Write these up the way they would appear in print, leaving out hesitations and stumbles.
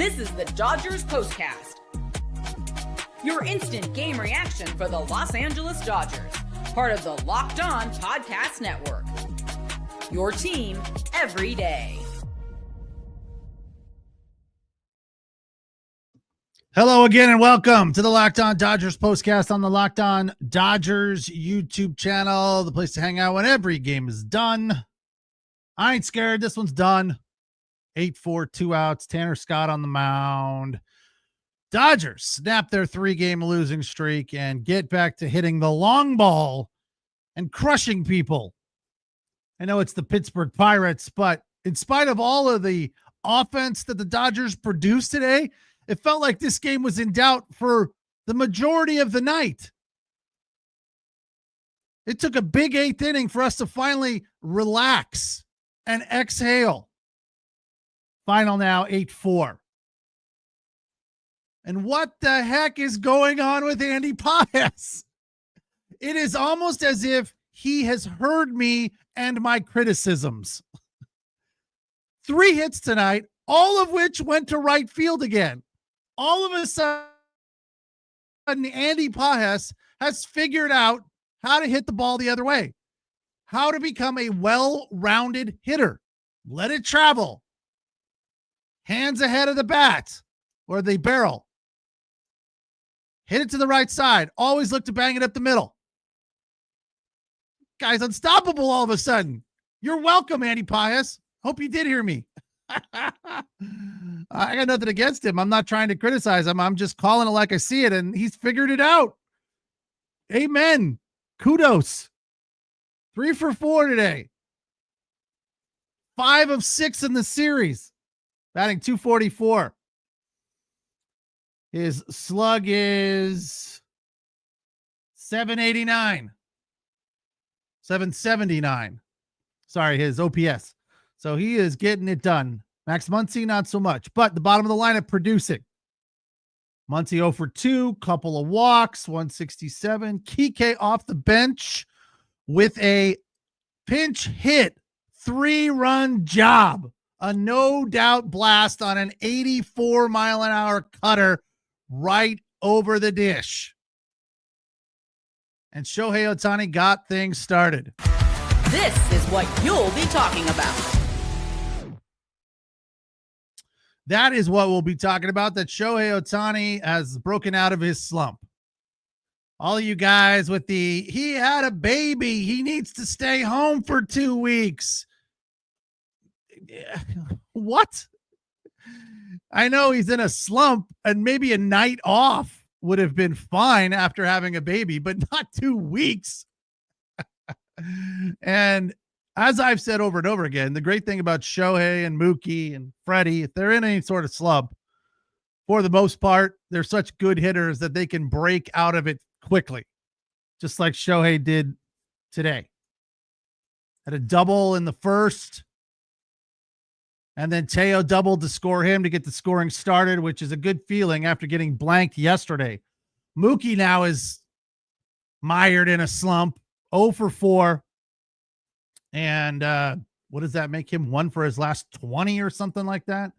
This is the Dodgers POSTCAST, your instant game reaction for the Los Angeles Dodgers, part of the Locked On Podcast Network. Your team every day. Hello again and welcome to the Locked On Dodgers postcast on the Locked On Dodgers YouTube channel, the place to hang out when every game is done. I ain't scared. This one's done. 8-4, 2 outs. Tanner Scott on the mound. Dodgers snap their 3-game losing streak and get back to hitting the long ball and crushing people. I know it's the Pittsburgh Pirates, but in spite of all of the offense that the Dodgers produced today, it felt like this game was in doubt for the majority of the night. It took a big 8th inning for us to finally relax and exhale. Final now 8-4. And what the heck is going on with Andy Paez? It is almost as if he has heard me and my criticisms. 3 hits tonight, all of which went to right field again. All of a sudden, Andy Paez has figured out how to hit the ball the other way, how to become a well-rounded hitter. Let it travel. Hands ahead of the bat or the barrel. Hit it to the right side. Always look to bang it up the middle. Guy's unstoppable all of a sudden. You're welcome, Andy Paez. Hope you did hear me. I got nothing against him. I'm not trying to criticize him. I'm just calling it like I see it, and he's figured it out. Amen. Kudos. 3 for 4 today. 5 of 6 in the series. Batting .244. His slug is 789. 779. Sorry, his OPS. So he is getting it done. Max Muncy, not so much, but the bottom of the lineup producing. Muncy 0 for 2, couple of walks, 167. Kiké off the bench with a pinch hit, 3-run job. A no-doubt blast on an 84-mile-an-hour cutter right over the dish. And Shohei Ohtani got things started. This is what you'll be talking about. That is what we'll be talking about, that Shohei Ohtani has broken out of his slump. All of you guys with he had a baby, he needs to stay home for 2 weeks. What? I know he's in a slump, and maybe a night off would have been fine after having a baby, but not 2 weeks. And as I've said over and over again, the great thing about Shohei and Mookie and Freddie, if they're in any sort of slump, for the most part, they're such good hitters that they can break out of it quickly, just like Shohei did today. Had a double in the first, and then Teo doubled to score him to get the scoring started, which is a good feeling after getting blanked yesterday. Mookie now is mired in a slump, 0 for 4. And what does that make him? 1 for his last 20 or something like that.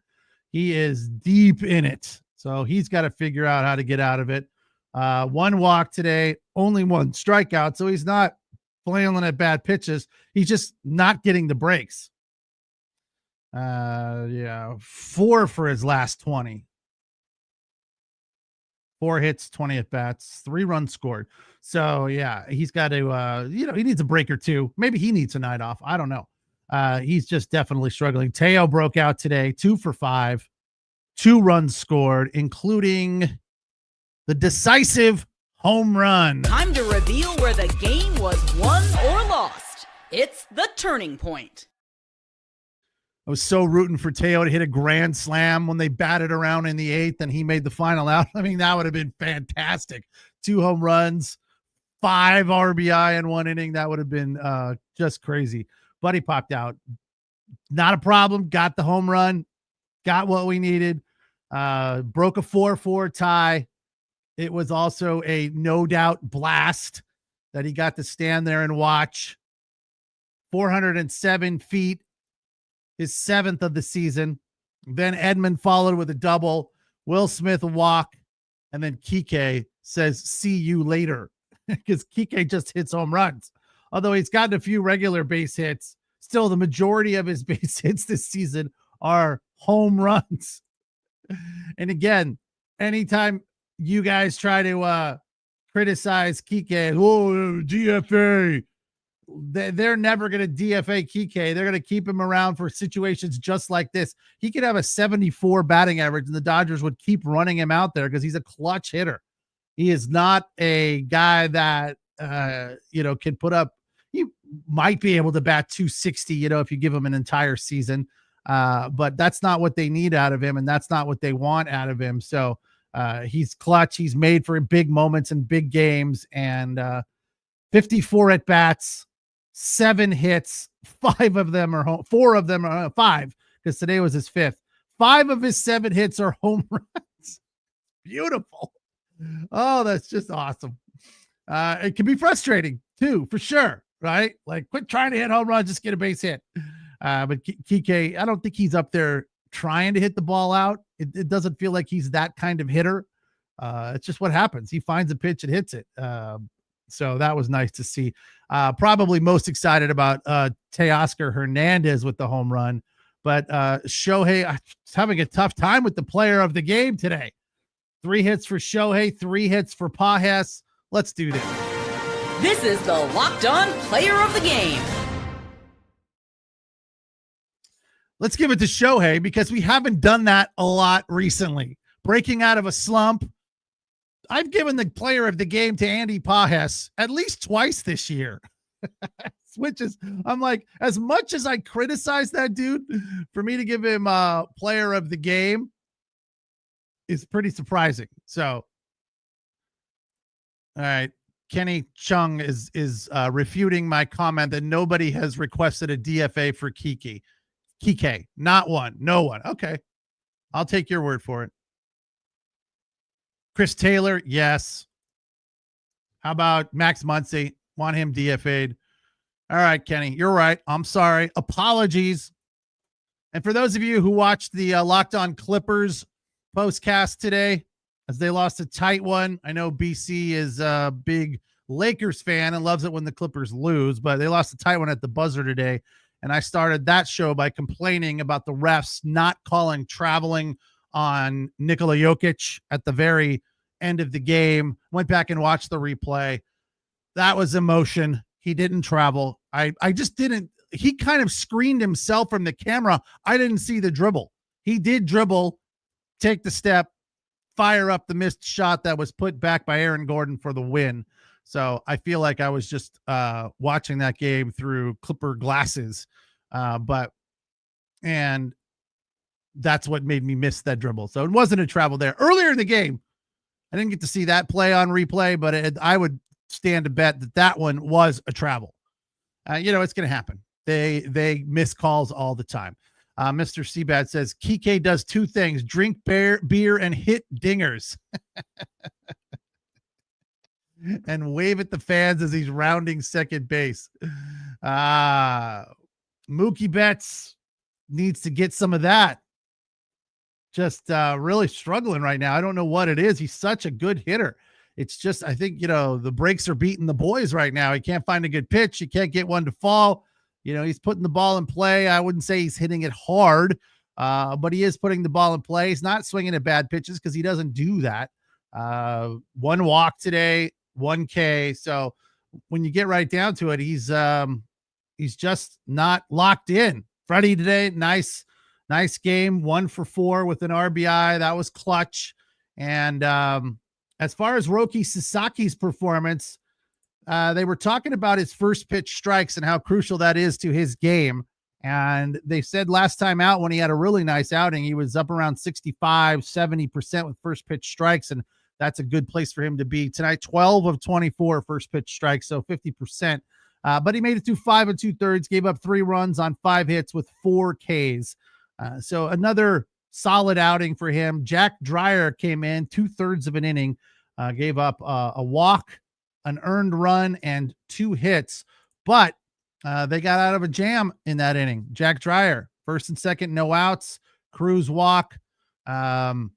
He is deep in it. So he's got to figure out how to get out of it. 1 walk today, only 1 strikeout. So he's not flailing at bad pitches. He's just not getting the breaks. 4 for his last 20. 4 hits, 20 at bats, 3 runs scored. So yeah, he's got to, he needs a break or 2. Maybe he needs a night off. I don't know. He's just definitely struggling. Teo broke out today, 2 for 5, 2 runs scored, including the decisive home run. Time to reveal where the game was won or lost. It's the turning point. I was so rooting for Teo to hit a grand slam when they batted around in the 8th and he made the final out. I mean, that would have been fantastic. 2 home runs, 5 RBI in 1 inning. That would have been just crazy. But he popped out. Not a problem. Got the home run. Got what we needed. Broke a 4-4 tie. It was also a no doubt blast that he got to stand there and watch. 407 feet. His 7th of the season. Then Edman followed with a double. Will Smith a walk. And then Kiké says, see you later, because Kiké just hits home runs. Although he's gotten a few regular base hits, still the majority of his base hits this season are home runs. And again, anytime you guys try to criticize Kiké, oh, DFA, they're never going to DFA Kiké. They're going to keep him around for situations just like this. He could have a 74 batting average and the Dodgers would keep running him out there because he's a clutch hitter. He is not a guy that, can put up, he might be able to bat 260, if you give him an entire season. But that's not what they need out of him. And that's not what they want out of him. So he's clutch. He's made for big moments and big games, and 54 at bats, 7 hits, 5 of them are home. 4 of them are 5, because today was his 5th. 5 of his 7 hits are home runs. Beautiful. Oh, that's just awesome. It can be frustrating too, for sure. Right? Like, quit trying to hit home runs, just get a base hit. But Kiké, I don't think he's up there trying to hit the ball out. It doesn't feel like he's that kind of hitter. It's just what happens. He finds a pitch and hits it. So that was nice to see. Probably most excited about Teoscar Hernandez with the home run. But Shohei having a tough time with the player of the game today. 3 hits for Shohei, 3 hits for Pajes. Let's do this. This is the Locked On Player of the Game. Let's give it to Shohei, because we haven't done that a lot recently. Breaking out of a slump. I've given the player of the game to Andy Pajes at least twice this year. Which is, I'm like, as much as I criticize that dude, for me to give him player of the game is pretty surprising. So, all right. Kenny Chung is refuting my comment that nobody has requested a DFA for Kiké. Not one. No one. Okay. I'll take your word for it. Chris Taylor, yes. How about Max Muncy? Want him DFA'd. All right, Kenny, you're right. I'm sorry. Apologies. And for those of you who watched the Locked On Clippers postcast today, as they lost a tight one, I know BC is a big Lakers fan and loves it when the Clippers lose, but they lost a tight one at the buzzer today. And I started that show by complaining about the refs not calling traveling on Nikola Jokic at the very end of the game. Went back and watched the replay. That was emotion. He didn't travel. I just didn't. He kind of screened himself from the camera. I didn't see the dribble. He did dribble, take the step, fire up the missed shot that was put back by Aaron Gordon for the win. So I feel like I was just watching that game through Clipper glasses. And that's what made me miss that dribble. So it wasn't a travel there. Earlier in the game, I didn't get to see that play on replay, but I would stand to bet that one was a travel. It's going to happen. They miss calls all the time. Mr. Seabad says Kiké does 2 things: drink beer and hit dingers. And wave at the fans as he's rounding second base. Mookie Betts needs to get some of that. Just really struggling right now. I don't know what it is. He's such a good hitter. It's just, I think, the brakes are beating the boys right now. He can't find a good pitch. He can't get one to fall. He's putting the ball in play. I wouldn't say he's hitting it hard, but he is putting the ball in play. He's not swinging at bad pitches because he doesn't do that. 1 walk today, 1 K. So when you get right down to it, he's just not locked in. Freddie today, nice game, 1 for 4 with an RBI. That was clutch. And as far as Roki Sasaki's performance, they were talking about his first pitch strikes and how crucial that is to his game. And they said last time out, when he had a really nice outing, he was up around 65-70% with first pitch strikes. And that's a good place for him to be tonight. 12 of 24 first pitch strikes, so 50%. But he made it through 5 2/3, gave up 3 runs on 5 hits with 4 Ks. So another solid outing for him. Jack Dreyer came in 2/3 of an inning, gave up a walk, an earned run, and 2 hits. But they got out of a jam in that inning. Jack Dreyer, first and second, no outs. Cruz walk. And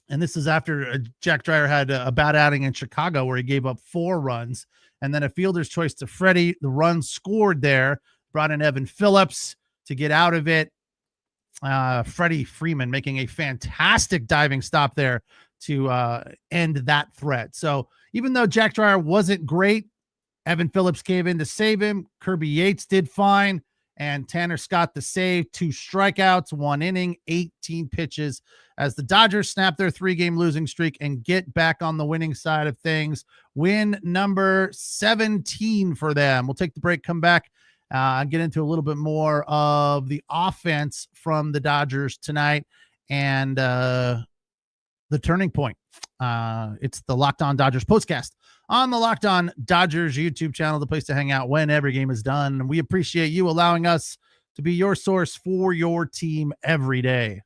this is after Jack Dreyer had a bad outing in Chicago where he gave up 4 runs, and then a fielder's choice to Freddie. The run scored there, brought in Evan Phillips to get out of it. Freddie Freeman making a fantastic diving stop there to end that threat. So even though Jack Dreyer wasn't great, Evan Phillips came in to save him. Kirby Yates did fine. And Tanner Scott the save, 2 strikeouts, 1 inning, 18 pitches as the Dodgers snap their 3-game losing streak and get back on the winning side of things. Win number 17 for them. We'll take the break, come back, and get into a little bit more of the offense from the Dodgers tonight and the turning point. It's the Locked On Dodgers postcast on the Locked On Dodgers YouTube channel, the place to hang out when every game is done. And we appreciate you allowing us to be your source for your team every day.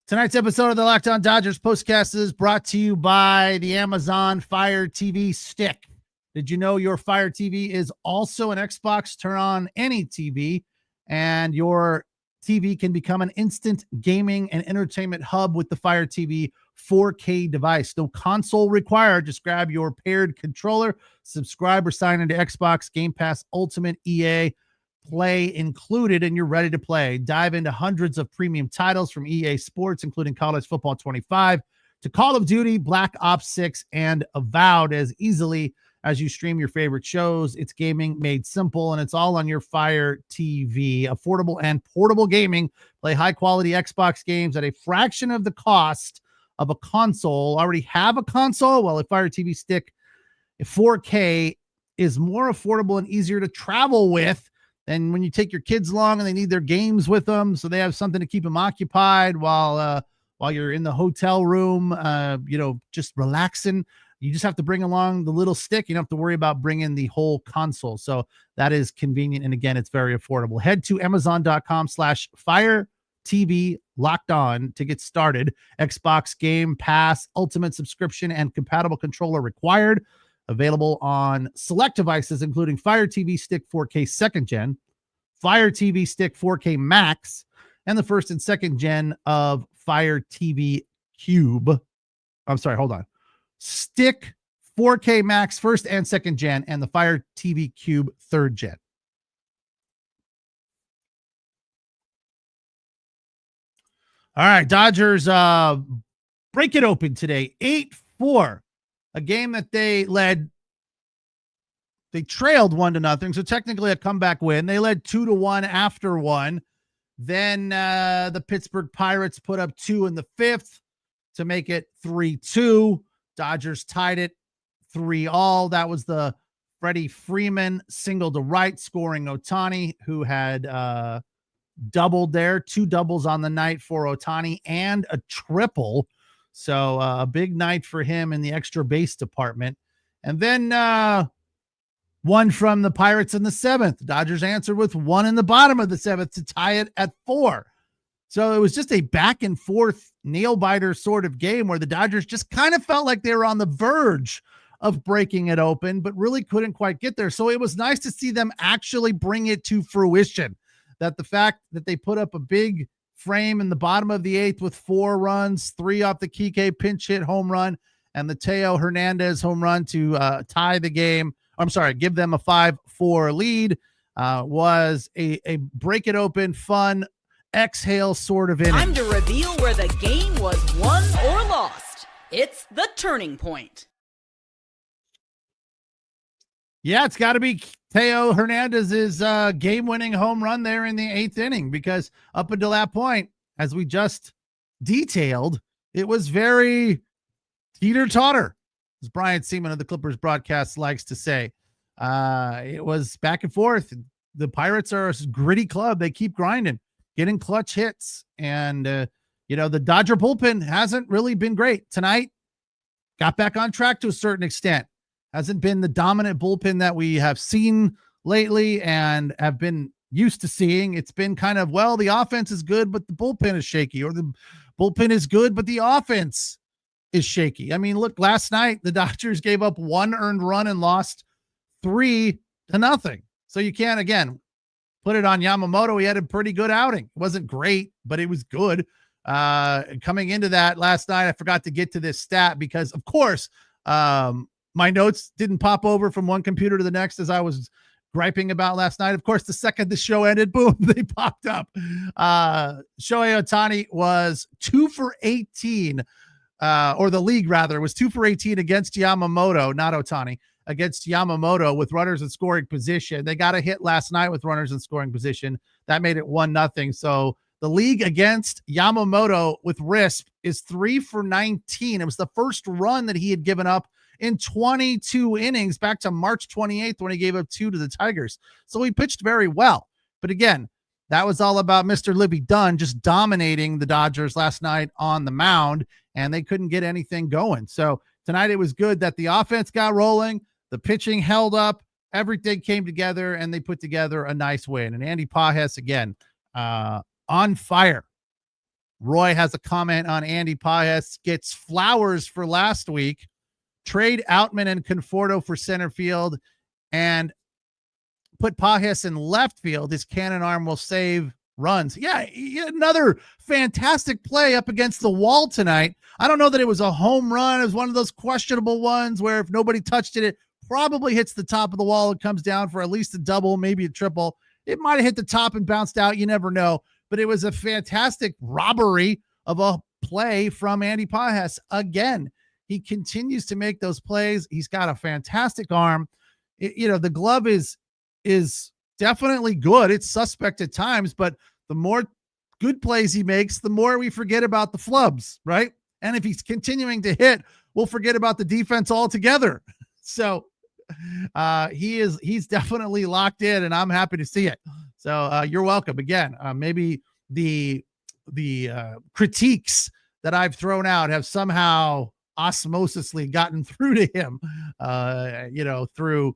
Tonight's episode of the Locked On Dodgers postcast is brought to you by the Amazon Fire TV Stick. Did you know your Fire TV is also an Xbox Turn On Any TV, and your TV can become an instant gaming and entertainment hub with the Fire TV 4K device. No console required. Just grab your paired controller, subscribe or sign into Xbox Game Pass Ultimate EA Play included, and you're ready to play. Dive into hundreds of premium titles from EA Sports, including College Football 25 to Call of Duty, Black Ops 6, and Avowed as easily as you stream your favorite shows. It's gaming made simple, and it's all on your Fire TV. Affordable and portable gaming. Play high-quality Xbox games at a fraction of the cost of a console. Already have a console? Well, a Fire TV Stick 4K is more affordable and easier to travel with than when you take your kids along and they need their games with them, so they have something to keep them occupied while you're in the hotel room, just relaxing. You just have to bring along the little stick. You don't have to worry about bringing the whole console. So that is convenient. And again, it's very affordable. Head to Amazon.com/Fire TV Locked On to get started. Xbox Game Pass Ultimate subscription and compatible controller required. Available on select devices, including Fire TV Stick 4K 2nd Gen, Fire TV Stick 4K Max, and the 1st and 2nd Gen of Fire TV Cube. I'm sorry, hold on. Stick 4K Max 1st and 2nd Gen, and the Fire TV Cube 3rd Gen. All right, Dodgers break it open today, 8-4, a game that they led. They trailed 1-0, so technically a comeback win. They led 2-1 after 1. Then the Pittsburgh Pirates put up 2 in the 5th to make it 3-2. Dodgers tied it 3-all. That was the Freddie Freeman single to right, scoring Ohtani, who had doubled there, 2 doubles on the night for Ohtani and a triple. So a big night for him in the extra base department. And then 1 from the Pirates in the 7th. Dodgers answered with 1 in the bottom of the 7th to tie it at 4. So it was just a back and forth nail biter sort of game where the Dodgers just kind of felt like they were on the verge of breaking it open, but really couldn't quite get there. So it was nice to see them actually bring it to fruition. That the fact that they put up a big frame in the bottom of the 8th with 4 runs, 3 off the Kiké pinch hit home run, and the Teoscar Hernandez home run to tie the game. I'm sorry, give them a 5-4 lead was a break it open, fun, exhale sort of inning. Time to reveal where the game was won or lost. It's the turning point. Yeah, it's got to be Teoscar Hernandez's game-winning home run there in the 8th inning, because up until that point, as we just detailed, it was very teeter-totter, as Brian Seaman of the Clippers broadcast likes to say. It was back and forth. The Pirates are a gritty club. They keep grinding, getting clutch hits. And, the Dodger bullpen hasn't really been great. Tonight, got back on track to a certain extent. Hasn't been the dominant bullpen that we have seen lately and have been used to seeing. It's been kind of, well, the offense is good, but the bullpen is shaky, or the bullpen is good, but the offense is shaky. I mean, look, last night, the Dodgers gave up 1 earned run and lost 3-0. So you can't, again, put it on Yamamoto. He had a pretty good outing. It wasn't great, but it was good. Coming into that last night, I forgot to get to this stat because, of course, my notes didn't pop over from one computer to the next as I was griping about last night. Of course, the second the show ended, boom, they popped up. Shohei Ohtani was 2 for 18, or the league rather was 2 for 18 against Yamamoto, not Ohtani, against Yamamoto with runners in scoring position. They got a hit last night with runners in scoring position. That made it 1-0. So the league against Yamamoto with RISP is 3 for 19. It was the first run that he had given up in 22 innings back to March 28th when he gave up 2 to the Tigers. So he pitched very well. But again, that was all about Mr. Libby Dunn just dominating the Dodgers last night on the mound, and they couldn't get anything going. So tonight it was good that the offense got rolling, the pitching held up, everything came together, and they put together a nice win. And Andy Pages, again, on fire. Roy has a comment on Andy Pages, gets flowers for last week. Trade Outman and Conforto for center field and put Pages in left field. His cannon arm will save runs. Yeah, another fantastic play up against the wall tonight. I don't know that it was a home run. It was one of those questionable ones where if nobody touched it, it probably hits the top of the wall and comes down for at least a double, maybe a triple. It might have hit the top and bounced out. You never know. But it was a fantastic robbery of a play from Andy Pages again. He continues to make those plays. He's got a fantastic arm. The glove is definitely good. It's suspect at times, but the more good plays he makes, the more we forget about the flubs, right? And if he's continuing to hit, we'll forget about the defense altogether. So he's definitely locked in, and I'm happy to see it. So you're welcome. Again, maybe the critiques that I've thrown out have somehow osmosisly gotten through to him, through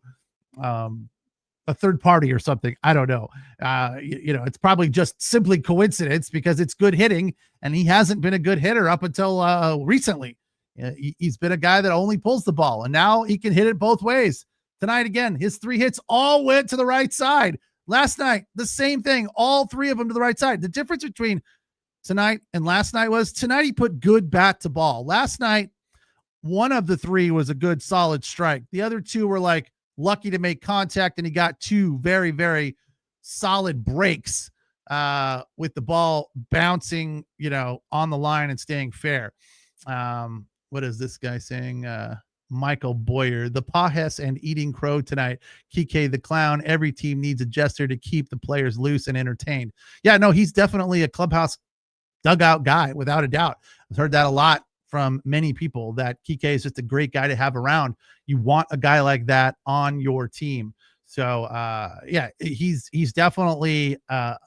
a third party or something. I don't know. It's probably just simply coincidence because it's good hitting, and he hasn't been a good hitter up until recently. He's been a guy that only pulls the ball, and now he can hit it both ways. Tonight, again, his 3 hits all went to the right side. Last night, the same thing, all 3 of them to the right side. The difference between tonight and last night was tonight he put good bat to ball. Last night, one of the 3 was a good solid strike. The other 2 were like lucky to make contact, and he got 2 very, very solid breaks with the ball bouncing, on the line and staying fair. What is this guy saying? Michael Boyer, the Pages and eating crow tonight. Kiké the clown. Every team needs a jester to keep the players loose and entertained. Yeah, no, he's definitely a clubhouse dugout guy, without a doubt. I've heard that a lot from many people, that Kiké is just a great guy to have around. You want a guy like that on your team. So he's definitely a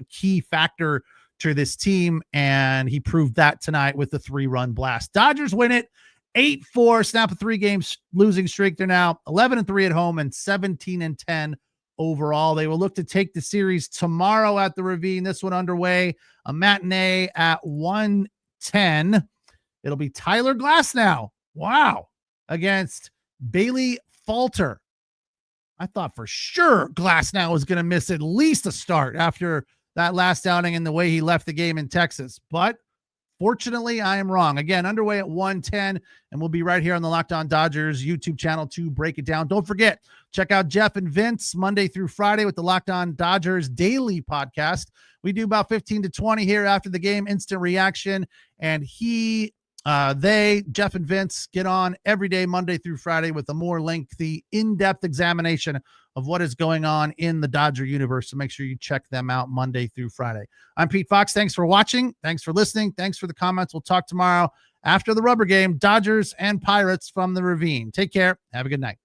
key factor to this team, and he proved that tonight with the 3-run blast. Dodgers win it 8-4, snap a 3-game losing streak. They're now 11-3 at home and 17-10 overall. They will look to take the series tomorrow at the Ravine. This one underway, a matinee at 1:10. It'll be Tyler Glasnow. Wow. Against Bailey Falter. I thought for sure Glasnow was going to miss at least a start after that last outing and the way he left the game in Texas. But fortunately, I am wrong. Again, underway at 1:10, and we'll be right here on the Locked On Dodgers YouTube channel to break it down. Don't forget, check out Jeff and Vince Monday through Friday with the Locked On Dodgers daily podcast. We do about 15 to 20 here after the game, instant reaction, and Jeff and Vince, get on every day, Monday through Friday, with a more lengthy, in-depth examination of what is going on in the Dodger universe. So make sure you check them out Monday through Friday. I'm Pete Fox. Thanks for watching. Thanks for listening. Thanks for the comments. We'll talk tomorrow after the rubber game, Dodgers and Pirates from the Ravine. Take care. Have a good night.